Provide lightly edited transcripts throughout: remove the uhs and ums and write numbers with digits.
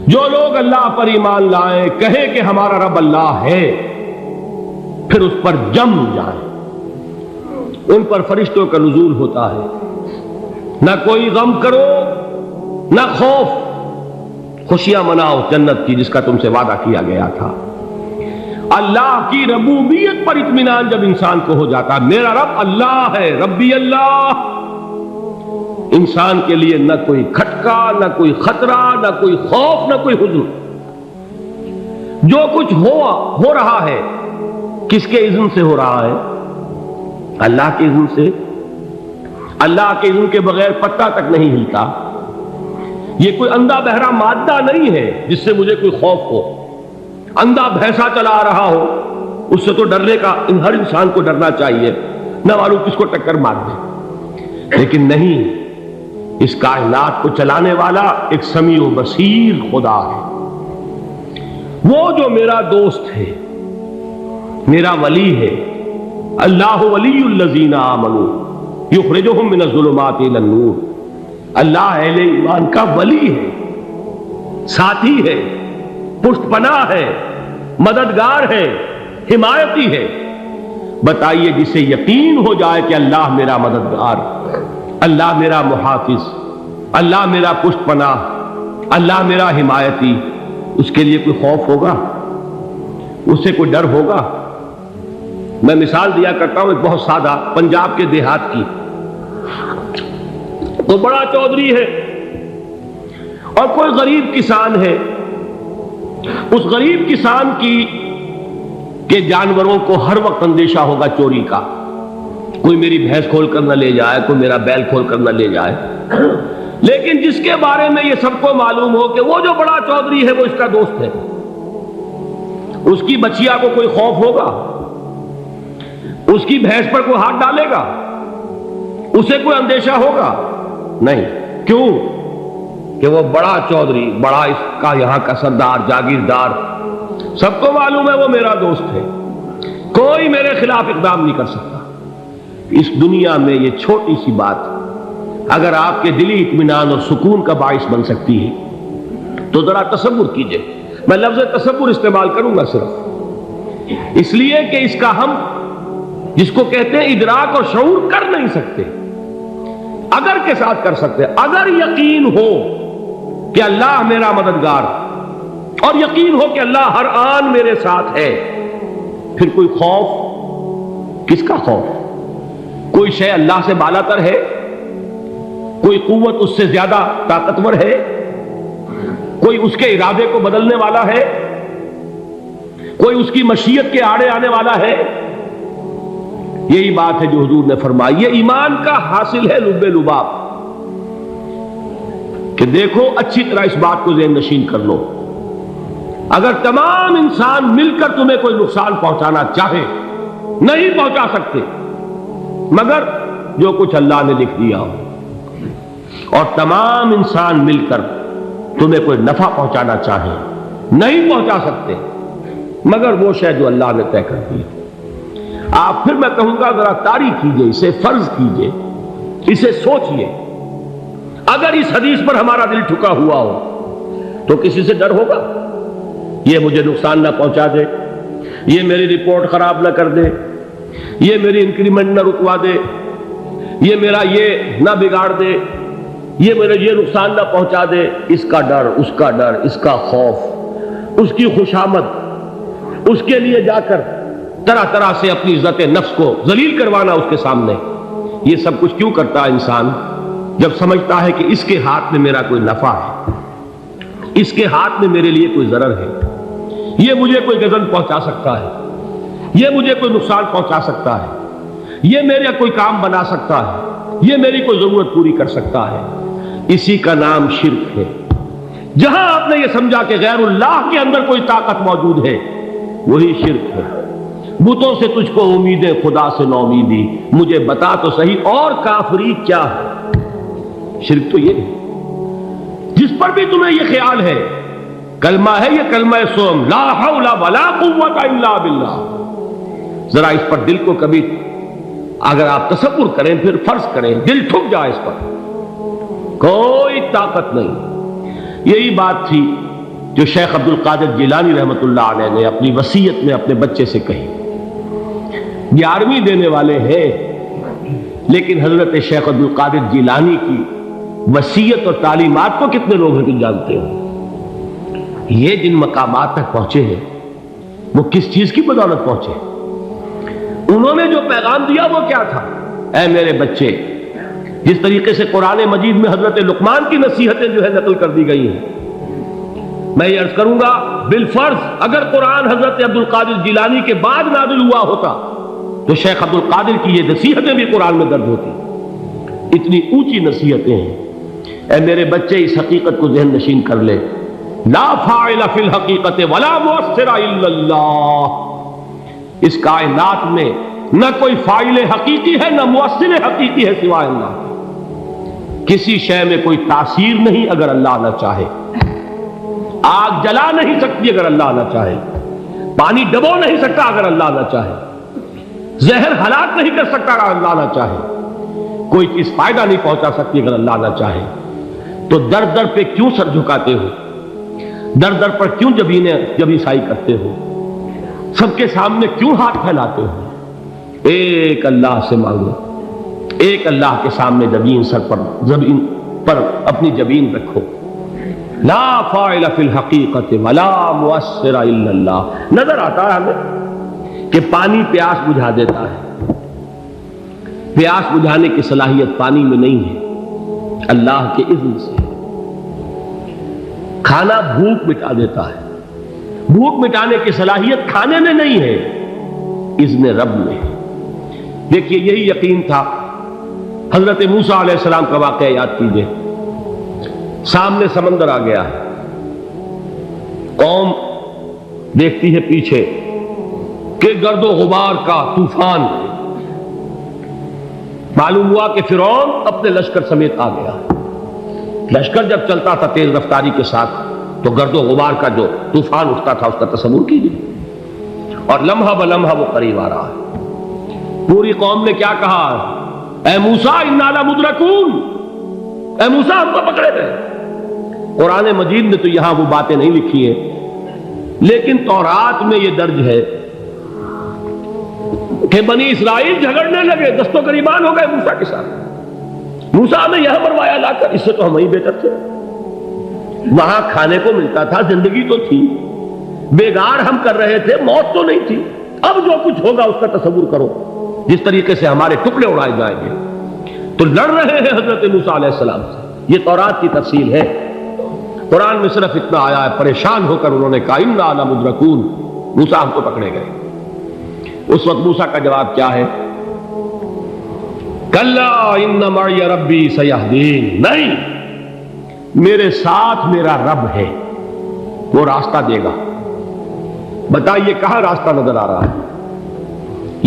جو لوگ اللہ پر ایمان لائیں، کہیں کہ ہمارا رب اللہ ہے، پھر اس پر جم جائیں، ان پر فرشتوں کا نزول ہوتا ہے۔ نہ کوئی غم کرو نہ خوف، خوشیاں مناؤ جنت کی جس کا تم سے وعدہ کیا گیا تھا۔ اللہ کی ربوبیت پر اطمینان جب انسان کو ہو جاتا، میرا رب اللہ ہے، ربی اللہ، انسان کے لیے نہ کوئی کھٹکا، نہ کوئی خطرہ، نہ کوئی خوف، نہ کوئی حزن۔ جو کچھ ہو رہا ہے کس کے اذن سے ہو رہا ہے؟ اللہ کے اذن سے۔ اللہ کے اذن کے بغیر پتہ تک نہیں ہلتا۔ یہ کوئی اندھا بہرا مادہ نہیں ہے جس سے مجھے کوئی خوف ہو۔ اندھا بھینسا چلا آ رہا ہو اس سے تو ڈرنے کا ہر انسان کو ڈرنا چاہیے، نہ معلوم کس کو ٹکر مار دے۔ لیکن نہیں، اس کائنات کو چلانے والا ایک سمیع و بصیر خدا ہے۔ وہ جو میرا دوست ہے، میرا ولی ہے۔ اللہ ولی الذین آمنوا یخرجہم من الظلمات الی النور۔ اللہ اہل ایمان کا ولی ہے، ساتھی ہے، پشت پناہ ہے، مددگار ہے، حمایتی ہے۔ بتائیے جسے یقین ہو جائے کہ اللہ میرا مددگار، اللہ میرا محافظ، اللہ میرا پشت پناہ، اللہ میرا حمایتی، اس کے لیے کوئی خوف ہوگا؟ اس سے کوئی ڈر ہوگا؟ میں مثال دیا کرتا ہوں ایک بہت سادہ، پنجاب کے دیہات کی۔ تو بڑا چودھری ہے اور کوئی غریب کسان ہے۔ اس غریب کسان کے جانوروں کو ہر وقت اندیشہ ہوگا چوری کا، کوئی میری بھینس کھول کر نہ لے جائے، کوئی میرا بیل کھول کر نہ لے جائے۔ لیکن جس کے بارے میں یہ سب کو معلوم ہو کہ وہ جو بڑا چودھری ہے وہ اس کا دوست ہے، اس کی بچیا کو کوئی خوف ہوگا؟ اس کی بھینس پر کوئی ہاتھ ڈالے گا؟ اسے کوئی اندیشہ ہوگا؟ نہیں۔ کیوں؟ کہ وہ بڑا چودھری، بڑا اس کا یہاں کا سردار، جاگیردار، سب کو معلوم ہے وہ میرا دوست ہے، کوئی میرے خلاف اقدام نہیں کر سکتا۔ اس دنیا میں یہ چھوٹی سی بات اگر آپ کے دلی اطمینان اور سکون کا باعث بن سکتی ہے تو ذرا تصور کیجئے۔ میں لفظ تصور استعمال کروں گا صرف اس لیے کہ اس کا ہم جس کو کہتے ہیں ادراک اور شعور کر نہیں سکتے، اگر کے ساتھ کر سکتے۔ اگر یقین ہو کہ اللہ میرا مددگار اور یقین ہو کہ اللہ ہر آن میرے ساتھ ہے، پھر کوئی خوف؟ کس کا خوف؟ کوئی شے اللہ سے بالا تر ہے؟ کوئی قوت اس سے زیادہ طاقتور ہے؟ کوئی اس کے ارادے کو بدلنے والا ہے؟ کوئی اس کی مشیت کے آڑے آنے والا ہے؟ یہی بات ہے جو حضور نے فرمائی، یہ ایمان کا حاصل ہے لب لباب، کہ دیکھو اچھی طرح اس بات کو ذہن نشین کر لو۔ اگر تمام انسان مل کر تمہیں کوئی نقصان پہنچانا چاہے، نہیں پہنچا سکتے مگر جو کچھ اللہ نے لکھ دیا ہو، اور تمام انسان مل کر تمہیں کوئی نفع پہنچانا چاہے، نہیں پہنچا سکتے مگر وہ شے جو اللہ نے طے کر دی۔ آپ پھر میں کہوں گا ذرا طاری کیجئے، اسے فرض کیجئے، اسے سوچئے۔ اگر اس حدیث پر ہمارا دل ٹھکا ہوا ہو تو کسی سے ڈر ہوگا؟ یہ مجھے نقصان نہ پہنچا دے، یہ میری رپورٹ خراب نہ کر دے، یہ میری انکریمنٹ نہ رکوا دے، یہ میرا یہ نہ بگاڑ دے، یہ میرے یہ نقصان نہ پہنچا دے۔ اس کا ڈر، اس کا ڈر، اس کا خوف، اس کی خوشامد، اس کے لیے جا کر طرح طرح سے اپنی عزت نفس کو ذلیل کروانا اس کے سامنے، یہ سب کچھ کیوں کرتا ہے انسان؟ جب سمجھتا ہے کہ اس کے ہاتھ میں میرا کوئی نفع ہے، اس کے ہاتھ میں میرے لیے کوئی ضرر ہے، یہ مجھے کوئی غضب پہنچا سکتا ہے، یہ مجھے کوئی نقصان پہنچا سکتا ہے، یہ میرا کوئی کام بنا سکتا ہے، یہ میری کوئی ضرورت پوری کر سکتا ہے، اسی کا نام شرک ہے۔ جہاں آپ نے یہ سمجھا کہ غیر اللہ کے اندر کوئی طاقت موجود ہے، وہی شرک ہے۔ بتوں سے تجھ کو امید خدا سے نو امیدی، مجھے بتا تو صحیح اور کافری کیا ہے؟ شرک تو یہ ہے۔ جس پر بھی تمہیں یہ خیال ہے، کلمہ ہے یہ کلمہ سوم، لا حول ولا قوت الا باللہ، ذرا اس پر دل کو کبھی اگر آپ تصور کریں، پھر فرض کریں، دل ٹھک جائے اس پر، کوئی طاقت نہیں۔ یہی بات تھی جو شیخ عبد القادر جیلانی رحمۃ اللہ علیہ نے اپنی وصیت میں اپنے بچے سے کہی. 11ویں دینے والے ہیں، لیکن حضرت شیخ عبد القادر جیلانی کی وصیت اور تعلیمات کو کتنے لوگ ہیں جانتے ہو؟ یہ جن مقامات تک پہنچے ہیں وہ کس چیز کی بدولت پہنچے؟ انہوں نے جو پیغام دیا وہ کیا تھا؟ اے میرے بچے، جس طریقے سے قرآن مجید میں حضرت لقمان کی نصیحتیں جو ہے نقل کر دی گئی ہیں، میں یہ عرض کروں گا بالفرض اگر قرآن حضرت عبد القادر جیلانی کے بعد نازل ہوا ہوتا تو شیخ عبد القادر کی یہ نصیحتیں بھی قرآن میں درج ہوتی. اتنی اونچی نصیحتیں ہیں. اے میرے بچے، اس حقیقت کو ذہن نشین کر لے، لا فاعل فی الحقیقت ولا مؤثر الا اللہ. اس کائنات میں نہ کوئی فاعل حقیقی ہے نہ مؤثر حقیقی ہے سوائے اللہ. کسی شے میں کوئی تاثیر نہیں اگر اللہ نہ چاہے. آگ جلا نہیں سکتی اگر اللہ نہ چاہے. پانی ڈبو نہیں سکتا اگر اللہ نہ چاہے. زہر ہلاک نہیں کر سکتا اگر اللہ نہ چاہے. کوئی چیز فائدہ نہیں پہنچا سکتی اگر اللہ نہ چاہے. تو در در پہ کیوں سر جھکاتے ہو؟ در در پر کیوں جبیں سائی کرتے ہو؟ سب کے سامنے کیوں ہاتھ پھیلاتے ہو؟ ایک اللہ سے مانگو، ایک اللہ کے سامنے زمین پر اپنی جبین رکھو. لا فاعل فی الحقیقت ولا مؤثر الا اللہ. نظر آتا ہے ہمیں کہ پانی پیاس بجھا دیتا ہے. پیاس بجھانے کی صلاحیت پانی میں نہیں ہے، اللہ کے اذن سے. کھانا بھوک مٹا دیتا ہے. بھوک مٹانے کی صلاحیت کھانے میں نہیں ہے، اذن رب میں. دیکھیے یہی یقین تھا. حضرت موسیٰ علیہ السلام کا واقعہ یاد کیجئے. سامنے سمندر آ گیا ہے، قوم دیکھتی ہے پیچھے کہ گرد و غبار کا طوفان. معلوم ہوا کہ فرعون اپنے لشکر سمیت آ گیا. لشکر جب چلتا تھا تیز رفتاری کے ساتھ تو گرد و غبار کا جو طوفان اٹھتا تھا اس کا تصور کیجیے. اور لمحہ بلمحہ وہ قریب آ رہا ہے. پوری قوم نے کیا کہا؟ اے موسیٰ انا لمدرکون، اے موسیٰ ہم کو پکڑے گئے. قرآن مجید نے تو یہاں وہ باتیں نہیں لکھی ہیں، لیکن تورات میں یہ درج ہے کہ بنی اسرائیل جھگڑنے لگے، دست و گریبان ہو گئے موسیٰ کے ساتھ. موسیٰ نے یہاں مروایا لا کر، اس سے تو ہم ہی بہتر تھے. وہاں کھانے کو ملتا تھا، زندگی تو تھی، بیگار ہم کر رہے تھے، موت تو نہیں تھی. اب جو کچھ ہوگا اس کا تصور کرو، جس طریقے سے ہمارے ٹکڑے اڑائے جائیں گے. تو لڑ رہے ہیں حضرت موسیٰ علیہ السلام سے. یہ تورات کی تفصیل ہے. قرآن میں صرف اتنا آیا ہے، پریشان ہو کر انہوں نے کہا انا لمدرکون، موسیٰ ہم کو پکڑے گئے. اس وقت موسیٰ کا جواب کیا ہے؟ کلا ان معی ربی سیہدین. نہیں، میرے ساتھ میرا رب ہے، وہ راستہ دے گا. بتائیے کہاں راستہ نظر آ رہا ہے؟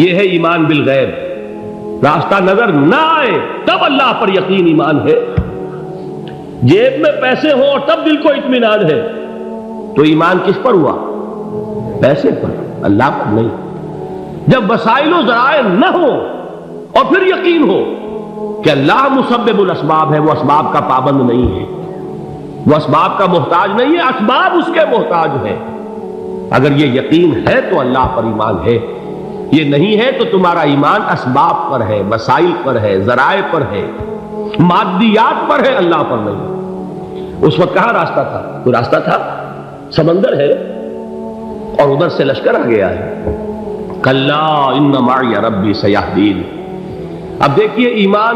یہ ہے ایمان بالغیب. راستہ نظر نہ آئے تب اللہ پر یقین ایمان ہے. جیب میں پیسے ہوں اور تب دل کو اطمینان ہے تو ایمان کس پر ہوا؟ پیسے پر، اللہ پر نہیں. جب وسائل و ذرائع نہ ہو اور پھر یقین ہو کہ اللہ مسبب الاسباب ہے، وہ اسباب کا پابند نہیں ہے، وہ اسباب کا محتاج نہیں ہے، اسباب اس کے محتاج ہے. اگر یہ یقین ہے تو اللہ پر ایمان ہے. یہ نہیں ہے تو تمہارا ایمان اسباب پر ہے، وسائل پر ہے، ذرائع پر ہے، مادیات پر ہے، اللہ پر نہیں. اس وقت کہاں راستہ تھا؟ کوئی راستہ تھا؟ سمندر ہے اور ادھر سے لشکر آ گیا ہے. کلا ان معی ربی سیہدین. اب دیکھیے ایمان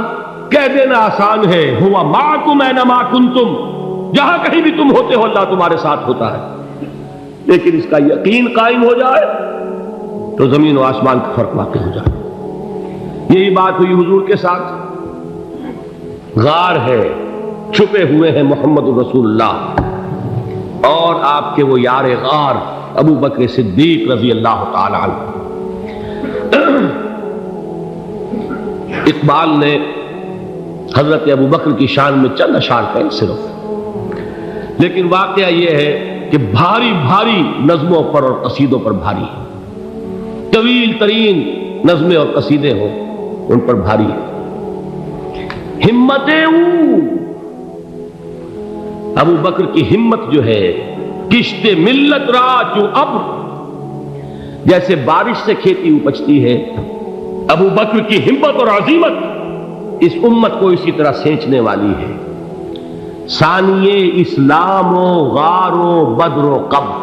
کہہ دینا آسان ہے، ہوا معکم اینما کنتم، جہاں کہیں بھی تم ہوتے ہو اللہ تمہارے ساتھ ہوتا ہے. لیکن اس کا یقین قائم ہو جائے تو زمین و آسمان کا فرق واقع ہو جائے. یہی بات ہوئی حضور کے ساتھ. غار ہے، چھپے ہوئے ہیں محمد رسول اللہ اور آپ کے وہ یار غار ابو بکر صدیق رضی اللہ تعالی عنہ. اقبال نے حضرت ابو بکر کی شان میں چند اشعار کہیں صرف، لیکن واقعہ یہ ہے کہ بھاری بھاری نظموں پر اور قصیدوں پر بھاری ہے. طویل ترین نظمیں اور قصیدے ہوں ان پر بھاری ہے. ہمتیں ابو بکر کی ہمت جو ہے کشت ملت را جو ابر، جیسے بارش سے کھیتی اپجتی ہے، ابو بکر کی ہمت اور عزیمت اس امت کو اسی طرح سینچنے والی ہے۔ ثانیے اسلام و غار و بدر و قبر،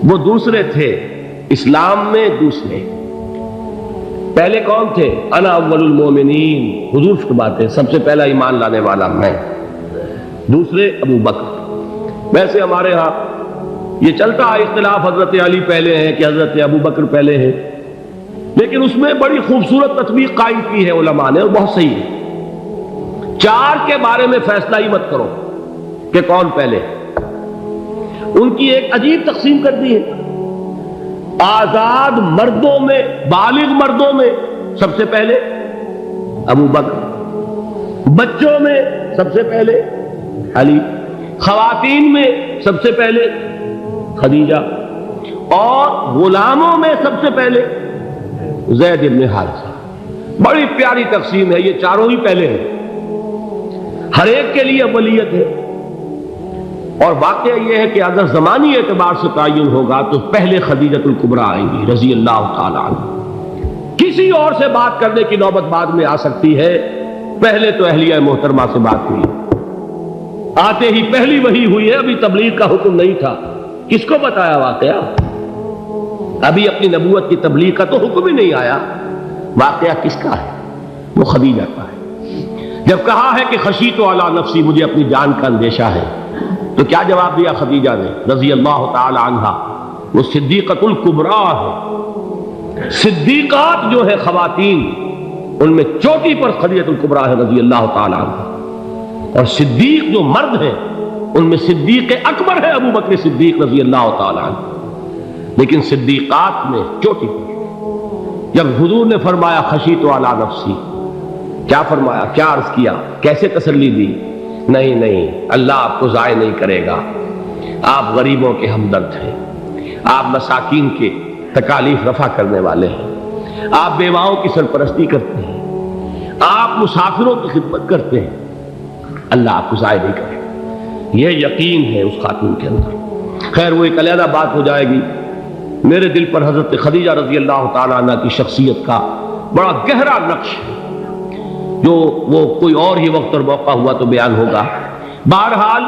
وہ دوسرے تھے اسلام میں، دوسرے پہلے کون تھے؟ انا اول المومنین، حضور فرماتے سب سے پہلا ایمان لانے والا میں، دوسرے ابو بکر۔ ویسے ہمارے ہاں یہ چلتا ہے اختلاف، حضرت علی پہلے ہیں کہ حضرت ابو بکر پہلے ہیں، لیکن اس میں بڑی خوبصورت تطبیق قائم کی ہے علماء نے، اور بہت صحیح ہے۔ چار کے بارے میں فیصلہ ہی مت کرو کہ کون پہلے، ان کی ایک عجیب تقسیم کر دی ہے۔ آزاد مردوں میں، بالغ مردوں میں سب سے پہلے ابو بکر، بچوں میں سب سے پہلے علی، خواتین میں سب سے پہلے خدیجہ، اور غلاموں میں سب سے پہلے زید بن حارثہ۔ بڑی پیاری تقسیم ہے، یہ چاروں ہی پہلے ہیں، ہر ایک کے لیے اولیت ہے۔ اور واقعہ یہ ہے کہ اگر زمانی اعتبار سے تعین ہوگا تو پہلے خدیجۃ الکبریٰ آئیں گی رضی اللہ تعالی عنہ، کسی اور سے بات کرنے کی نوبت بعد میں آ سکتی ہے، پہلے تو اہلیہ محترمہ سے بات ہوئی، آتے ہی پہلی وحی ہوئی ہے، ابھی تبلیغ کا حکم نہیں تھا، کس کو بتایا واقعہ؟ ابھی اپنی نبوت کی تبلیغ کا تو حکم ہی نہیں آیا، واقعہ کس کا ہے؟ وہ خدیجہ کا ہے۔ جب کہا ہے کہ خشیت علی نفسی، مجھے اپنی جان کا اندیشہ ہے، تو کیا جواب دیا خدیجہ نے رضی اللہ تعالی عنہا؟ وہ صدیقۃ الکبریٰ ہے، صدیقات جو ہے خواتین ان میں چوٹی پر خدیجۃ الکبریٰ ہے رضی اللہ تعالی عنہا، اور صدیق جو مرد ہیں ان میں صدیق اکبر ہے ابو بکر صدیق رضی اللہ تعالی عنہ، لیکن صدیقات میں چوٹی پر۔ جب حضور نے فرمایا خشیت علی نفسی، کیا فرمایا، کیا عرض کیا، کیسے تسلی دی؟ نہیں نہیں، اللہ آپ کو ضائع نہیں کرے گا، آپ غریبوں کے ہمدرد ہیں، آپ مساکین کے تکالیف رفع کرنے والے ہیں، آپ بیواؤں کی سرپرستی کرتے ہیں، آپ مسافروں کی خدمت کرتے ہیں، اللہ آپ کو ضائع نہیں کرے گا۔ یہ یقین ہے اس خاتون کے اندر۔ خیر وہ ایک علیحدہ بات ہو جائے گی۔ میرے دل پر حضرت خدیجہ رضی اللہ تعالیٰ عنہ کی شخصیت کا بڑا گہرا نقش ہے، جو وہ کوئی اور ہی وقت اور موقع ہوا تو بیان ہوگا۔ بہرحال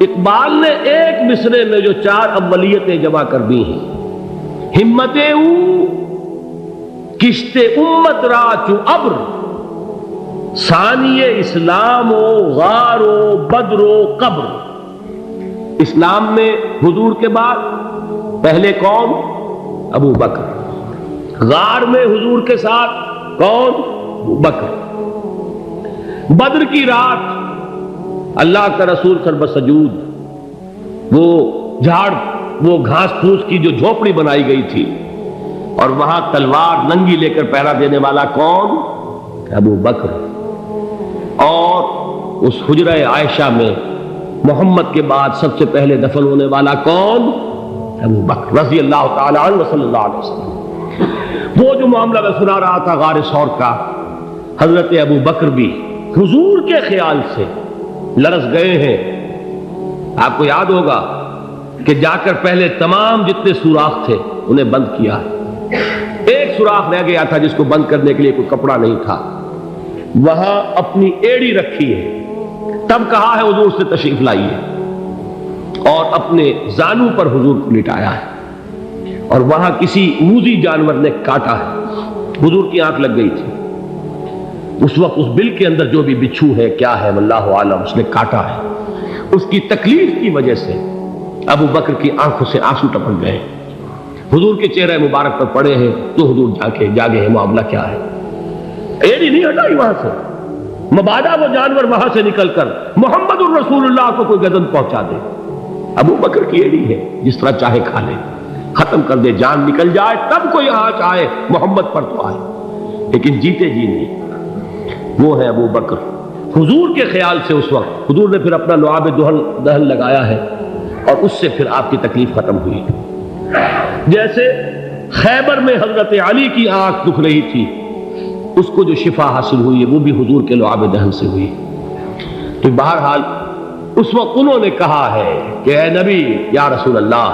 اقبال نے ایک مصرے میں جو چار اولیتیں جمع کر دی ہیں، ہمت او کشت امت را چو ابر، ثانی اسلام و غار و بدر و قبر۔ اسلام میں حضور کے بعد پہلے کون؟ ابو بکر۔ غار میں حضور کے ساتھ کون؟ ابو بکر۔ بدر کی رات اللہ کا رسول سر سجود، وہ جھاڑ، وہ گھاس پھوس کی جو جھوپڑی بنائی گئی تھی، اور وہاں تلوار ننگی لے کر پہرا دینے والا کون؟ ابو بکر۔ اور اس حجرہ عائشہ میں محمد کے بعد سب سے پہلے دفن ہونے والا کون؟ ابو بکر رضی اللہ تعالی عنہ صلی اللہ علیہ وسلم۔ وہ جو معاملہ میں سنا رہا تھا غار ثور کا، حضرت ابو بکر بھی حضور کے خیال سے لرز گئے ہیں۔ آپ کو یاد ہوگا کہ جا کر پہلے تمام جتنے سوراخ تھے انہیں بند کیا ہے، ایک سوراخ رہ گیا تھا جس کو بند کرنے کے لیے کوئی کپڑا نہیں تھا، وہاں اپنی ایڑی رکھی ہے، تب کہا ہے حضور سے تشریف لائیے، اور اپنے زانو پر حضور کو لٹایا ہے، اور وہاں کسی موذی جانور نے کاٹا ہے، حضور کی آنکھ لگ گئی تھی، اس وقت اس بل کے اندر جو بھی بچھو ہے کیا ہے واللہ عالم، اس نے کاٹا ہے، اس کی تکلیف کی وجہ سے ابو بکر کی آنکھوں سے آنسو ٹپک گئے، حضور کے چہرے مبارک پر پڑے ہیں، تو حضور جاگے ہیں، معاملہ کیا ہے؟ ایڑی نہیں ہٹائی وہاں سے، مبادا وہ جانور وہاں سے نکل کر محمد الرسول اللہ کو کوئی گزن پہنچا دے، ابو بکر کی ایڑی ہے، جس طرح چاہے کھا لے، ختم کر دے، جان نکل جائے تب کوئی آنچ آئے، محمد پر تو آئے، لیکن جیتے جی نہیں۔ وہ ہے ابو بکر۔ حضور کے خیال سے اس وقت حضور نے پھر اپنا لعاب دہن لگایا ہے، اور اس سے پھر آپ کی تکلیف ختم ہوئی۔ جیسے خیبر میں حضرت علی کی آنکھ دکھ رہی تھی، اس کو جو شفا حاصل ہوئی ہے وہ بھی حضور کے لعاب دہن سے ہوئی۔ تو بہرحال اس وقت انہوں نے کہا ہے کہ اے نبی یا رسول اللہ،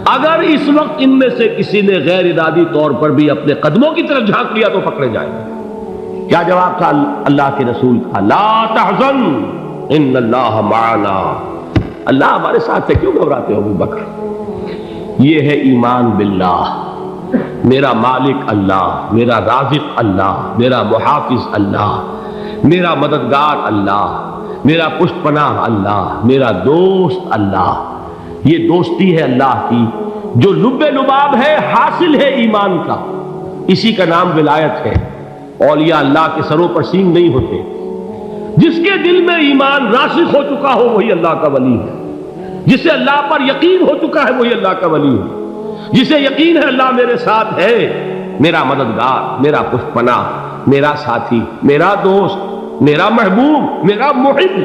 اگر اس وقت ان میں سے کسی نے غیر ارادی طور پر بھی اپنے قدموں کی طرف جھانک لیا تو پکڑے جائیں گے۔ کیا جواب تھا اللہ کے رسول کا؟ لا تحزن ان اللہ معنا، اللہ ہمارے ساتھ ہے، کیوں گھبراتے ہو ابو بکر؟ یہ ہے ایمان باللہ، میرا مالک اللہ، میرا رازق اللہ، میرا محافظ اللہ، میرا مددگار اللہ، میرا پشت پناہ اللہ، میرا دوست اللہ۔ یہ دوستی ہے اللہ کی جو لب لباب ہے، حاصل ہے ایمان کا، اسی کا نام ولایت ہے۔ اولیاء اللہ کے سروں پر سینگ نہیں ہوتے، جس کے دل میں ایمان راسخ ہو چکا ہو وہی اللہ کا ولی ہے، جسے اللہ پر یقین ہو چکا ہے وہی اللہ کا ولی ہے، جسے یقین ہے اللہ میرے ساتھ ہے، میرا مددگار، میرا پشت پناہ، میرا ساتھی، میرا دوست، میرا محبوب، میرا محب۔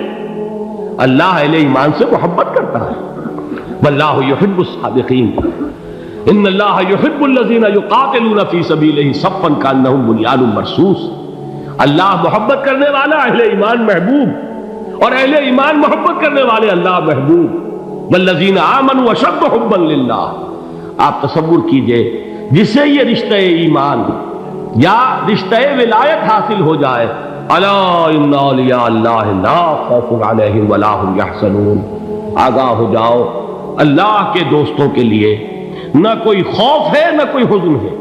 اللہ اہل ایمان سے محبت کرتا ہے۔ واللہ یحب الصادقین، ان اللہ یحب الذین یقاتلون فی سبیلہ صفا کانہم بنیان مرصوص۔ اللہ محبت کرنے والا، اہل ایمان محبوب، اور اہل ایمان محبت کرنے والے اللہ محبوب۔ والذین آمنوا اشد حبا للہ۔ آپ تصور کیجئے جسے یہ رشتہ ایمان یا رشتہ ولایت حاصل ہو جائے، الا ان اولیاء اللہ لا خوف علیہم ولا هم یحزنون، آگاہ ہو جاؤ اللہ کے دوستوں کے لیے نہ کوئی خوف ہے نہ کوئی حزن ہے۔